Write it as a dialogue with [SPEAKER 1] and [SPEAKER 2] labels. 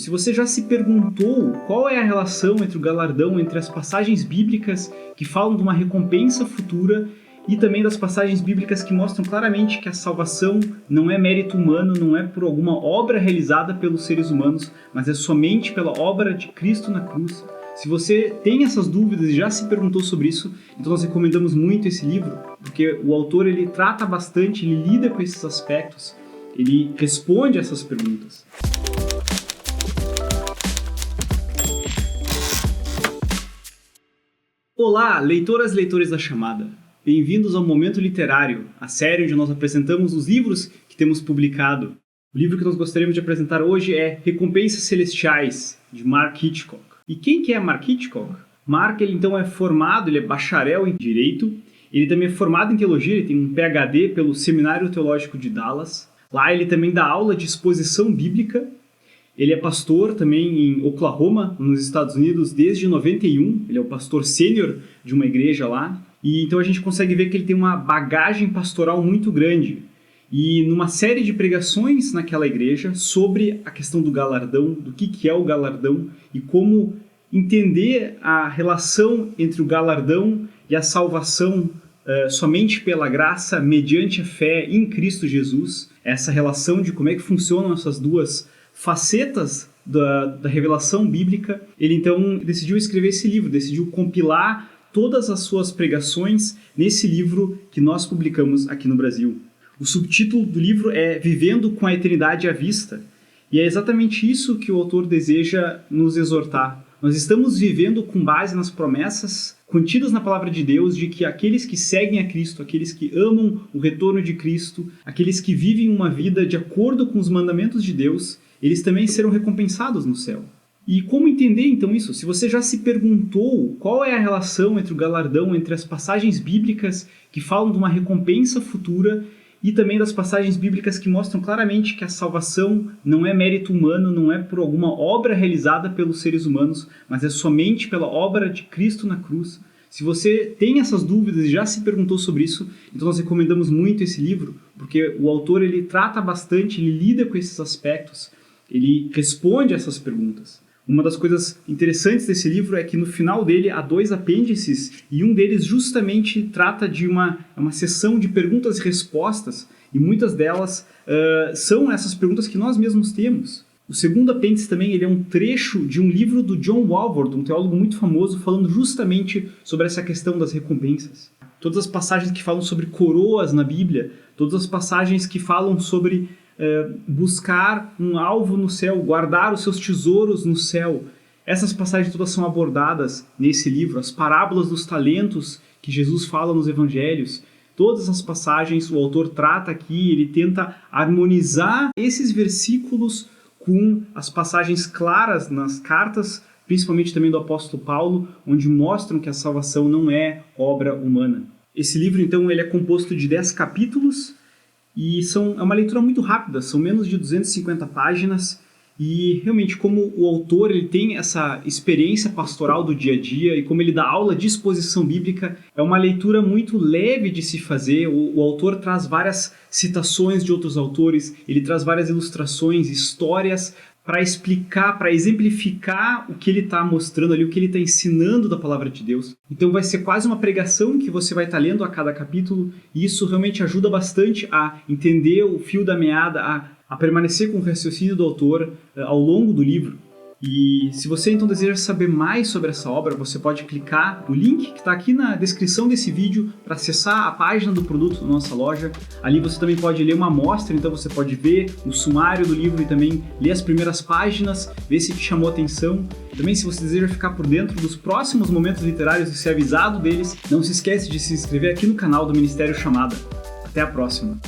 [SPEAKER 1] Se você já se perguntou qual é a relação entre o galardão, entre as passagens bíblicas que falam de uma recompensa futura e também das passagens bíblicas que mostram claramente que a salvação não é mérito humano, não é por alguma obra realizada pelos seres humanos, mas é somente pela obra de Cristo na cruz. Se você tem essas dúvidas e já se perguntou sobre isso, então nós recomendamos muito esse livro, porque o autor ele trata bastante, ele lida com esses aspectos, ele responde essas perguntas. Olá, leitoras e leitores da Chamada. Bem-vindos ao Momento Literário, a série onde nós apresentamos os livros que temos publicado. O livro que nós gostaríamos de apresentar hoje é Recompensas Celestiais, de Mark Hitchcock. E quem que é Mark Hitchcock? Mark, ele então é formado, ele é bacharel em Direito, ele também é formado em Teologia, ele tem um PhD pelo Seminário Teológico de Dallas. Lá ele também dá aula de exposição bíblica. Ele é pastor também em Oklahoma, nos Estados Unidos, desde 91. Ele é o pastor sênior de uma igreja lá. E então a gente consegue ver que ele tem uma bagagem pastoral muito grande. E numa série de pregações naquela igreja sobre a questão do galardão, do que é o galardão e como entender a relação entre o galardão e a salvação somente pela graça, mediante a fé em Cristo Jesus. Essa relação de como é que funcionam essas duas facetas da revelação bíblica. Ele então decidiu escrever esse livro, decidiu compilar todas as suas pregações nesse livro que nós publicamos aqui no Brasil. O subtítulo do livro é Vivendo com a Eternidade à Vista, e é exatamente isso que o autor deseja nos exortar. Nós estamos vivendo com base nas promessas contidas na Palavra de Deus de que aqueles que seguem a Cristo, aqueles que amam o retorno de Cristo, aqueles que vivem uma vida de acordo com os mandamentos de Deus, eles também serão recompensados no céu. E como entender então isso? Se você já se perguntou qual é a relação entre o galardão, entre as passagens bíblicas que falam de uma recompensa futura e também das passagens bíblicas que mostram claramente que a salvação não é mérito humano, não é por alguma obra realizada pelos seres humanos, mas é somente pela obra de Cristo na cruz. Se você tem essas dúvidas e já se perguntou sobre isso, então nós recomendamos muito esse livro, porque o autor ele trata bastante, ele lida com esses aspectos, ele responde essas perguntas. Uma das coisas interessantes desse livro é que no final dele há 2 apêndices e um deles justamente trata de uma sessão de perguntas e respostas e muitas delas são essas perguntas que nós mesmos temos. O segundo apêndice também ele é um trecho de um livro do John Walvoord, um teólogo muito famoso, falando justamente sobre essa questão das recompensas. Todas as passagens que falam sobre coroas na Bíblia, todas as passagens que falam sobre buscar um alvo no céu, guardar os seus tesouros no céu. Essas passagens todas são abordadas nesse livro, as parábolas dos talentos que Jesus fala nos evangelhos. Todas as passagens o autor trata aqui, ele tenta harmonizar esses versículos com as passagens claras nas cartas, principalmente também do apóstolo Paulo, onde mostram que a salvação não é obra humana. Esse livro, então, ele é composto de 10 capítulos, e é uma leitura muito rápida, são menos de 250 páginas, e realmente como o autor ele tem essa experiência pastoral do dia a dia e como ele dá aula de exposição bíblica, é uma leitura muito leve de se fazer. O autor traz várias citações de outros autores, ele traz várias ilustrações, histórias para explicar, para exemplificar o que ele está mostrando ali, o que ele está ensinando da Palavra de Deus. Então vai ser quase uma pregação que você vai estar lendo a cada capítulo, e isso realmente ajuda bastante a entender o fio da meada, a permanecer com o raciocínio do autor ao longo do livro. E se você então deseja saber mais sobre essa obra, você pode clicar no link que está aqui na descrição desse vídeo para acessar a página do produto da nossa loja. Ali você também pode ler uma amostra, então você pode ver o sumário do livro e também ler as primeiras páginas, ver se te chamou a atenção. Também, se você deseja ficar por dentro dos próximos momentos literários e ser avisado deles, não se esquece de se inscrever aqui no canal do Ministério Chamada. Até a próxima!